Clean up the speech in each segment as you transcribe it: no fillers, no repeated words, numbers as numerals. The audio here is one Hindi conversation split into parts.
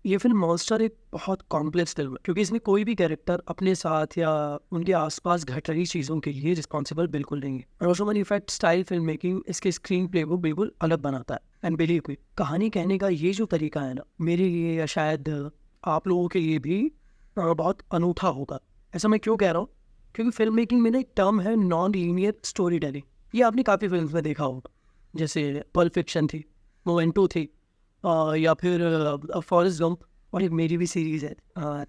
ये फिल्म मॉन्स्टर एक बहुत कॉम्प्लेक्स फिल्म है क्योंकि इसमें कोई भी कैरेक्टर अपने साथ या उनके आसपास घट रही चीज़ों के लिए रिस्पॉन्सिबल बिल्कुल नहीं है। रोशोमन इफेक्ट स्टाइल फिल्म मेकिंग इसके स्क्रीन प्ले को बिल्कुल अलग बनाता है। एंड बिलीव मी, कहानी कहने का ये जो तरीका है ना, मेरे लिए या शायद आप लोगों के लिए भी बहुत अनूठा होगा। ऐसा मैं क्यों कह रहा हूँ? क्योंकि फिल्म मेकिंग में ना एक टर्म है नॉन लीनियर स्टोरी टेलिंग। ये आपने काफ़ी फिल्म में देखा होगा, जैसे पल्प फिक्शन थी, मोमेंटो थी, या फिर फॉरेस्ट गंप, और एक मेरी भी सीरीज है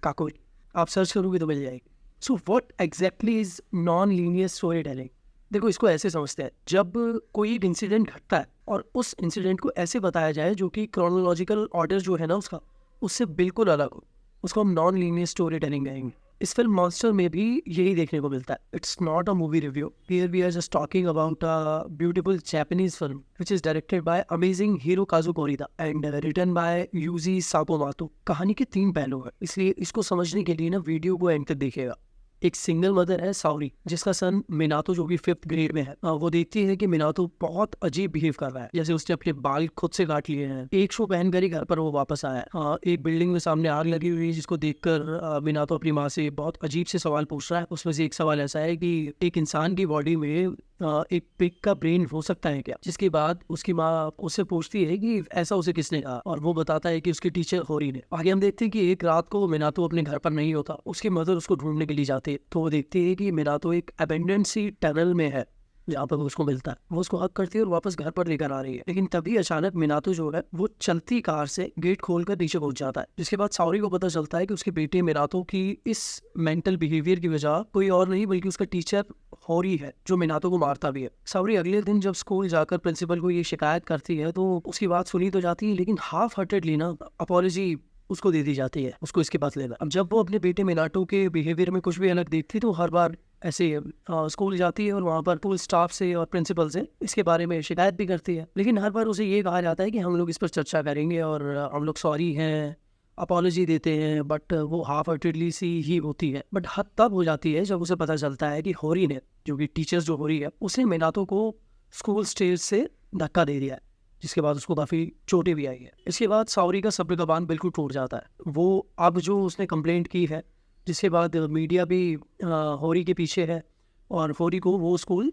काकोरी। आप सर्च करोगे तो मिल जाएगी। So what exactly is non linear story telling? देखो, इसको ऐसे समझते हैं, जब कोई एक इंसिडेंट घटता है और उस इंसिडेंट को ऐसे बताया जाए जो कि क्रोनोलॉजिकल ऑर्डर जो है ना उसका, उससे बिल्कुल अलग हो, उसको हम नॉन लीनियर स्टोरी टेलिंग कहेंगे। इस फिल्म मॉन्स्टर में भी यही देखने को मिलता है। It's not a movie review, here we are just talking about a beautiful Japanese film which is directed by amazing Hirokazu Koreeda and written by Yuji Sakamoto. कहानी के 3 पहलू हैं, इसलिए इसको समझने के लिए ना वीडियो को एंड तक देखिएगा। एक सिंगल मदर है साउरी, जिसका सन मिनातो जो कि 5th ग्रेड में है। वो देखती है कि मिनातो बहुत अजीब बिहेव कर रहा है, जैसे उसने अपने बाल खुद से काट लिए हैं। एक शो पहनकर ही घर पर वो वापस आया है। एक बिल्डिंग में सामने आग लगी हुई है, जिसको देखकर मिनातो अपनी माँ से बहुत अजीब से सवाल पूछ रहा है। उसमें से एक सवाल ऐसा है कि एक इंसान की बॉडी में एक पिग का ब्रेन हो सकता है क्या? जिसके बाद उसकी माँ उससे पूछती है कि ऐसा उसे किसने कहा, और वो बताता है कि उसकी टीचर होरी ने। आगे हम देखते हैं कि एक रात को मिनातो अपने घर पर नहीं होता, उसकी मदर उसको ढूंढने के लिए जाती है। तो वो देखती है कि मिनातो एक अबेंडेंट सी टनल में है जहाँ पर उसको मिलता है। वो उसको हक करती है और वापस घर पर लेकर आ रही है, लेकिन तभी अचानक मिनातो जो है वो चलती कार से गेट खोलकर नीचे पहुंच जाता है। जिसके बाद साउरी को पता चलता है कि उसके बेटे मिनातो की इस मेंटल बिहेवियर की वजह कोई और नहीं बल्कि उसका टीचर होरी है, जो मिनातो को मारता भी है। साउरी अगले दिन जब स्कूल जाकर प्रिंसिपल को ये शिकायत करती है तो उसकी बात सुनी तो जाती है, लेकिन हाफ हार्टेडली ना अपॉलॉजी उसको दे दी जाती है, उसको इसके पास लेना। अब जब वो अपने बेटे मिनाटो के बिहेवियर में कुछ भी अलग देखती तो हर बार ऐसे स्कूल जाती है और वहाँ पर स्कूल स्टाफ से और प्रिंसिपल से इसके बारे में शिकायत भी करती है। लेकिन हर बार उसे ये कहा जाता है कि हम लोग इस पर चर्चा करेंगे और हम लोग सॉरी हैं, अपॉलॉजी देते हैं, बट वो हाफ हार्टेडली सी ही होती है। बट हद तब हो जाती है जब उसे पता चलता है कि होरी ने, जो कि टीचर्स जो होरी है, उसने मिनातो को स्कूल स्टेज से धक्का दे दिया है, जिसके बाद उसको काफ़ी चोटें भी आई है। इसके बाद साउरी का सब्र का बांध बिल्कुल टूट जाता है। वो अब जो उसने कंप्लेंट की है, जिसके बाद मीडिया भी होरी के पीछे है और होरी को वो स्कूल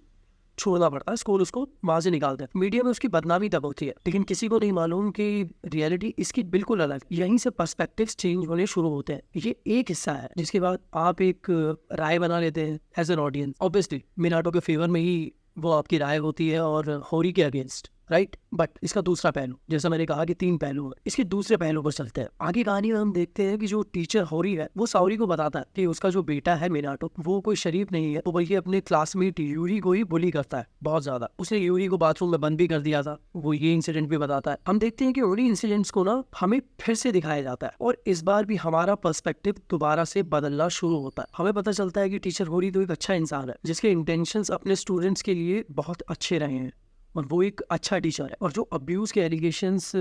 छोड़ना पड़ता है, स्कूल उसको वहाँ से निकालते हैं। मीडिया में उसकी बदनामी तब होती है, लेकिन किसी को नहीं मालूम कि रियलिटी इसकी बिल्कुल अलग। यहीं से पर्सपेक्टिव्स चेंज होने शुरू होते हैं। ये एक हिस्सा है, जिसके बाद आप एक राय बना लेते हैं as an audience. Obviously Minato के फेवर में ही वो आपकी राय होती है और होरी के अगेंस्ट, राइट। बट इसका दूसरा पहलू, जैसा मैंने कहा कि 3 पहलू है, इसके दूसरे पहलू पर चलते हैं। आगे कहानी में हम देखते हैं कि जो टीचर होरी है वो साउरी को बताता है कि उसका जो बेटा है मिनाटो, वो कोई शरीफ नहीं है, वो बल्कि अपने क्लासमेट यूरी को ही बुली करता है बहुत ज्यादा। उसने यूरी को बाथरूम में बंद भी कर दिया था। वो ये इंसिडेंट भी बताता है। हम देखते हैं कि उन्हीं इंसिडेंट्स को ना हमें फिर से दिखाया जाता है, और इस बार भी हमारा पर्सपेक्टिव दोबारा से बदलना शुरू होता है। हमें पता चलता है कि टीचर होरी तो एक अच्छा इंसान है, जिसके इंटेंशंस अपने स्टूडेंट्स के लिए बहुत अच्छे रहे हैं, और वो एक अच्छा टीचर है। और जो अब्यूज़ के एलिगेशंस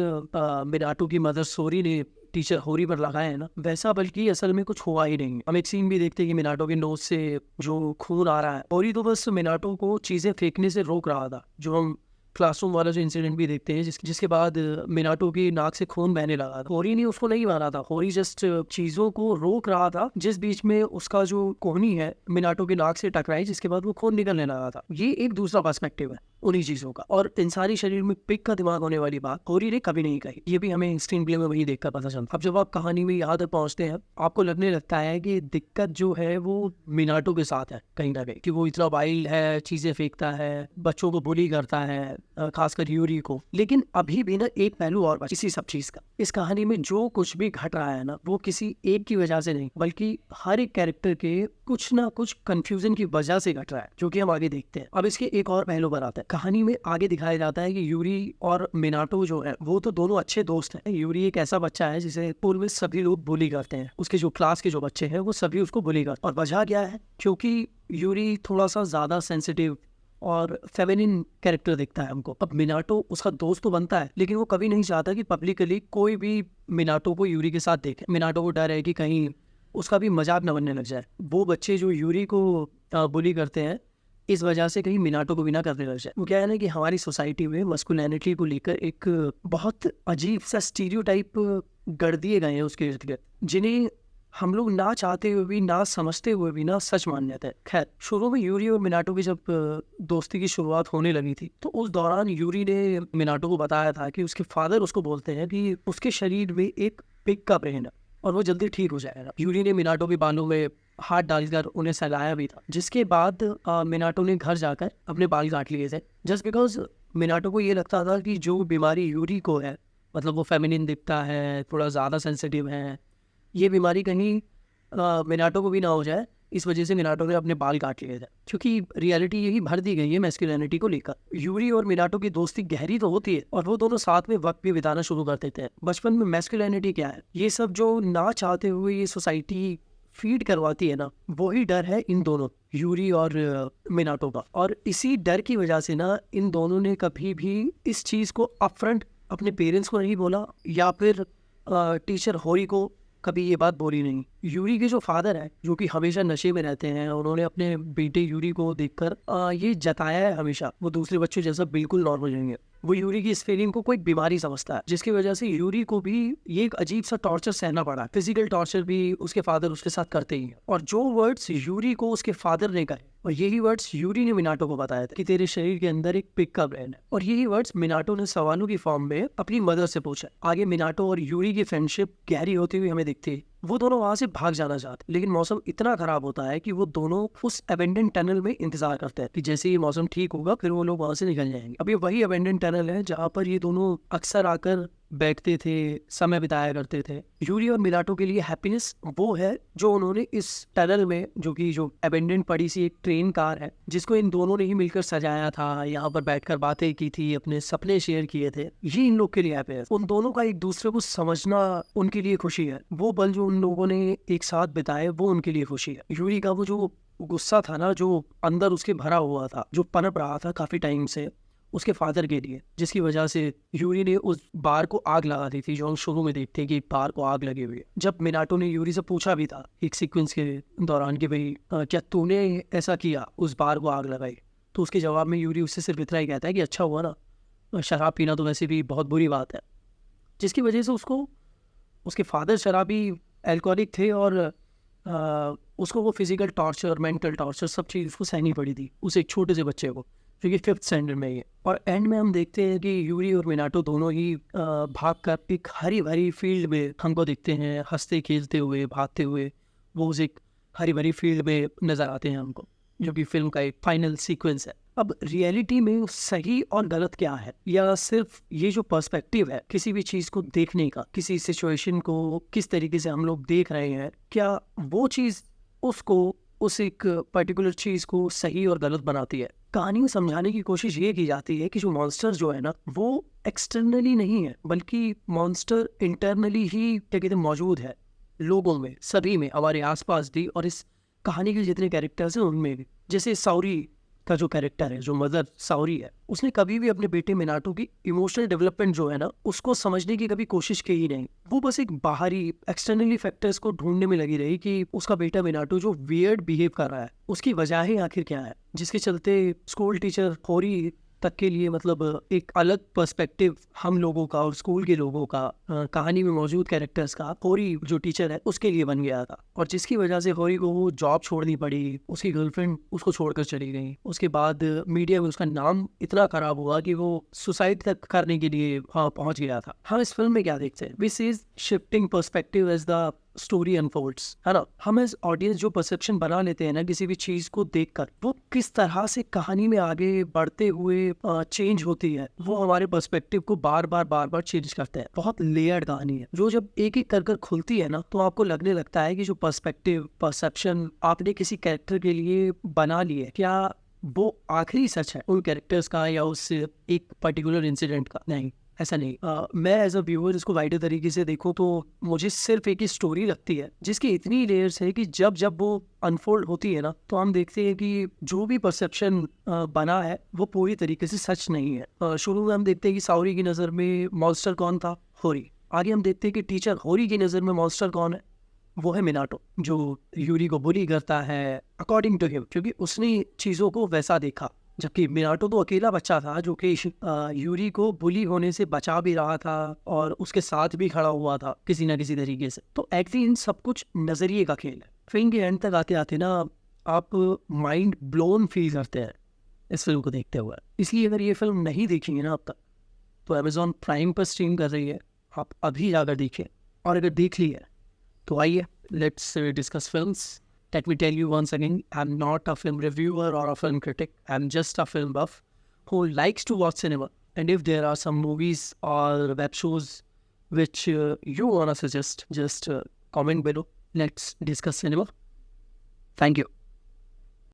मिनाटो की मदर सोरी ने टीचर होरी पर लगाए हैं ना, वैसा बल्कि असल में कुछ हुआ ही नहीं। हम एक सीन भी देखते हैं कि मिनाटो के नोज से जो खून आ रहा है, होरी तो बस मिनाटो को चीज़ें फेंकने से रोक रहा था। जो हम क्लासरूम वाला जो इंसिडेंट भी देखते हैं, जिसके बाद मिनाटो की नाक से खून बहने लगा था, होरी ने उसको नहीं मारा था। होरी जस्ट चीज़ों को रोक रहा था, जिस बीच में उसका जो कोहनी है मिनाटो की नाक से टकराई, जिसके बाद वो खून निकलने लगा था। ये एक दूसरा पर्सपेक्टिव है उन्हीं चीज़ों का। और इंसानी शरीर में पिग का दिमाग होने वाली बात होरी ने कभी नहीं कही। ये भी हमें स्क्रीन प्ले में वही देखकर पता चलता। अब जब आप कहानी में यहाँ तक पहुँचते हैं, आपको लगने लगता है कि दिक्कत जो है वो मिनाटो के साथ है कहीं ना कहीं, कि वो इतना वाइल्ड है, चीज़ें फेंकता है, बच्चों को बुली करता है, खासकर यूरी को। लेकिन अभी भी ना एक पहलू और बचा इसी सब चीज़ का। इस कहानी में जो कुछ भी घट रहा है ना, वो किसी एक की वजह से नहीं, बल्कि हर एक कैरेक्टर के कुछ ना कुछ कंफ्यूजन की वजह से घट रहा है, जो कि हम आगे देखते हैं। अब इसके एक और पहलू पर आता है। कहानी में आगे दिखाया जाता है कि यूरी और मिनाटो जो है वो तो दोनों अच्छे दोस्त हैं। यूरी एक ऐसा बच्चा है जिसे स्कूल में सभी लोग बुली करते हैं। उसके जो क्लास के जो बच्चे हैं वो सभी उसको बुली करते हैं। और वजह क्या है? क्योंकि यूरी थोड़ा सा ज्यादा सेंसिटिव और फेमिनिन कैरेक्टर दिखता है हमको। अब मिनाटो उसका दोस्त तो बनता है, लेकिन वो कभी नहीं चाहता कि पब्लिकली कोई भी मिनाटो को यूरी के साथ देखे। मिनाटो को डर है कि कहीं उसका भी मजाक न बनने लग जाए। वो बच्चे जो यूरी को बुली करते हैं, इस वजह से कहीं मिनाटो को भी ना करने लग जाए। वो क्या है ना कि हमारी सोसाइटी में मस्कुलिनिटी को लेकर एक बहुत अजीब सा स्टीरियोटाइप गढ़ दिए गए हैं उसके इर्द गिर्द, जिन्हें हम लोग ना चाहते हुए भी, ना समझते हुए भी ना सच मान लेते हैं। खैर, शुरू में यूरी और मिनाटो की जब दोस्ती की शुरुआत होने लगी थी, तो उस दौरान यूरी ने मिनाटो को बताया था कि उसके फादर उसको बोलते हैं कि उसके शरीर में एक पिग का ब्रेन है और वो जल्दी ठीक हो जाएगा। यूरी ने मिनाटो के बालों में हाथ डालकर उन्हें सहलाया भी था, जिसके बाद मिनाटो ने घर जाकर अपने बाल काट लिए थे, जस्ट बिकॉज मिनाटो को ये लगता था कि जो बीमारी यूरी को है, मतलब वो फेमिनिन दिखता है, थोड़ा ज़्यादा सेंसिटिव है, ये बीमारी कहीं मिनाटो को भी ना हो जाए, इस वजह से मिनाटो ने अपने बाल काट लिए थे। क्योंकि रियलिटी यही भर दी गई है मैस्कुलिनिटी को लेकर। यूरी और मिनाटो की दोस्ती गहरी तो होती है और वो दोनों साथ में वक्त भी बिताना शुरू कर देते हैं। बचपन में मैस्कुलिनिटी क्या है, ये सब जो ना चाहते हुए ये सोसाइटी फीड करवाती है ना, वही डर है इन दोनों, यूरी और मिनाटो का। और इसी डर की वजह से ना इन दोनों ने कभी भी इस चीज़ को अपफ्रंट अपने पेरेंट्स को नहीं बोला, या फिर टीचर होरी को कभी ये बात बोली नहीं। यूरी के जो फादर है, जो कि हमेशा नशे में रहते हैं, उन्होंने अपने बेटे यूरी को देखकर ये जताया है हमेशा वो दूसरे बच्चों जैसा बिल्कुल नॉर्मल नहीं है। वो यूरी की इस फीलिंग को कोई बीमारी समझता है, जिसकी वजह से यूरी को भी ये एक अजीब सा टॉर्चर सहना पड़ा। फिजिकल टॉर्चर भी उसके फादर उसके साथ करते ही हैं। और जो वर्ड्स यूरी को उसके फादर ने कहे, और यही वर्ड्स यूरी ने मिनाटो को बताया था कि तेरे शरीर के अंदर एक पिग का ब्रेन है। और यही वर्ड्स मिनाटो ने सवालों की फॉर्म में अपनी मदर से पूछा। आगे मिनाटो और यूरी की फ्रेंडशिप गहरी होती हुई हमें दिखती है। वो दोनों वहां से भाग जाना चाहते, लेकिन मौसम इतना खराब होता है कि वो दोनों उस अबेंडन टनल में इंतजार करते हैं कि जैसे ही मौसम ठीक होगा फिर वो लोग वहां से निकल जाएंगे। अब ये वही अबेंडन टनल है जहाँ पर ये दोनों अक्सर आकर बैठते थे, समय बिताया करते थे। यूरी और मिनाटो के लिए हैप्पीनेस वो है जो उन्होंने इस टनल में, जो अबेंडन पड़ी सी एक ट्रेन कार है जिसको इन दोनों ने ही मिलकर सजाया था, यहाँ पर बैठकर बातें की थी, अपने सपने शेयर किए थे, ये इन लोग के लिए हैप्पीनेस। उन दोनों का एक दूसरे को समझना उनके लिए खुशी है। वो पल जो उन लोगों ने एक साथ बिताए वो उनके लिए खुशी है। यूरी का वो जो गुस्सा था ना, जो अंदर उसके भरा हुआ था, जो पनप रहा था काफी टाइम से उसके फादर के लिए, जिसकी वजह से यूरी ने उस बार को आग लगा दी थी, जो हम शुरू में देखते हैं कि एक बार को आग लगी हुई है। जब मिनाटो ने यूरी से पूछा भी था एक सीक्वेंस के दौरान कि भाई क्या तूने ऐसा किया, उस बार को आग लगाई, तो उसके जवाब में यूरी उससे सिर्फ इतना ही कहता है कि अच्छा हुआ ना, शराब पीना तो वैसे भी बहुत बुरी बात है। जिसकी वजह से उसके फादर शराबी एल्कोहलिक थे और उसको वो फिजिकल टॉर्चर, मेंटल टॉर्चर, सब चीज़ उसको सहनी पड़ी थी, उस एक छोटे से बच्चे को, जो कि 5th स्टैंडर्ड में ही है। और एंड में हम देखते हैं कि यूरी और मिनाटो दोनों ही भागकर एक हरी भरी फील्ड में हमको दिखते हैं, हंसते खेलते हुए, भागते हुए वो उस एक हरी भरी फील्ड में नजर आते हैं हमको, जो कि फिल्म का एक फाइनल सीक्वेंस है। अब रियलिटी में सही और गलत क्या है, या सिर्फ ये जो पर्सपेक्टिव है किसी भी चीज को देखने का, किसी सिचुएशन को किस तरीके से हम लोग देख रहे हैं, क्या वो चीज उसको, उस एक पर्टिकुलर चीज को सही और गलत बनाती है। कहानी में समझाने की कोशिश ये की जाती है कि जो मॉन्स्टर जो है ना, वो एक्सटर्नली नहीं है, बल्कि मॉन्स्टर इंटरनली ही क्या कहते हैं मौजूद है, लोगों में, सभी में, हमारे आसपास भी, और इस कहानी के जितने कैरेक्टर्स हैं उनमें भी। जैसे साउरी का जो कैरेक्टर है, जो मदर साउरी है, उसने कभी भी अपने बेटे मिनाटो की इमोशनल डेवलपमेंट जो है ना, उसको समझने की कभी कोशिश की ही नहीं। वो बस एक बाहरी एक्सटर्नली फैक्टर्स को ढूंढने में लगी रही कि उसका बेटा मिनाटो जो वियर्ड बिहेव कर रहा है, उसकी वजह आखिर क्या है, जिसके चलते स्कूल टीचर होरी तक के लिए, मतलब एक अलग पर्सपेक्टिव हम लोगों का और स्कूल के लोगों का, कहानी में मौजूद कैरेक्टर्स का, होरी जो टीचर है उसके लिए बन गया था। और जिसकी वजह से होरी को वो जॉब छोड़नी पड़ी, उसकी गर्लफ्रेंड उसको छोड़कर चली गई। उसके बाद मीडिया में उसका नाम इतना खराब हुआ कि वो सुसाइड तक करने के लिए पहुंच गया था। हम इस फिल्म में क्या देखते हैं, this is shifting perspective as the story unfolds, है ना। हम एज ऑडियंस जो परसेप्शन बना लेते हैं ना किसी भी चीज को देखकर, वो किस तरह से कहानी में आगे बढ़ते हुए चेंज होती है, वो हमारे पर्सपेक्टिव को बार बार चेंज करते हैं। बहुत लेयर्ड कहानी है, जो जब एक एक कर खुलती है ना, तो आपको लगने लगता है कि जो पर्सपेक्टिव, परसेप्शन आपने किसी कैरेक्टर के लिए बना लिए, क्या वो आखिरी सच है उन कैरेक्टर्स का, या उस एक पर्टिकुलर इंसिडेंट का। नहीं, ऐसा नहीं। मैं एज अ व्यूअर इसको वाइडर तरीके से देखूं तो मुझे सिर्फ एक ही स्टोरी लगती है जिसकी इतनी लेयर्स है कि जब जब वो अनफोल्ड होती है ना, तो हम देखते हैं कि जो भी परसेप्शन बना है वो पूरी तरीके से सच नहीं है। शुरू में हम देखते हैं कि साउरी की नज़र में मॉन्स्टर कौन था, होरी। आगे हम देखते हैं कि टीचर होरी की नज़र में मॉन्स्टर कौन है, वो है मिनाटो, जो यूरी को बुली करता है अकॉर्डिंग टू हिम, क्योंकि उसने चीज़ों को वैसा देखा जबकि मिनाटो तो अकेला बच्चा था जो कि यूरी को बुली होने से बचा भी रहा था और उसके साथ भी खड़ा हुआ था किसी ना किसी तरीके से। तो एक्चुअली सब कुछ नजरिए का खेल है। फिल्म के एंड तक आते आते ना आप माइंड ब्लोन फील करते हैं इस फिल्म को देखते हुए। इसलिए अगर ये फिल्म नहीं देखेंगे ना अब तक, तो अमेजॉन प्राइम पर स्ट्रीम कर रही है, आप अभी जाकर देखिए। और अगर देख ली है तो आइए, let's discuss films. Let me tell you once again, I'm not a film reviewer or a film critic. I'm just a film buff who likes to watch cinema. And if there are some movies or web shows which you want to suggest, just comment below. Let's discuss cinema. Thank you.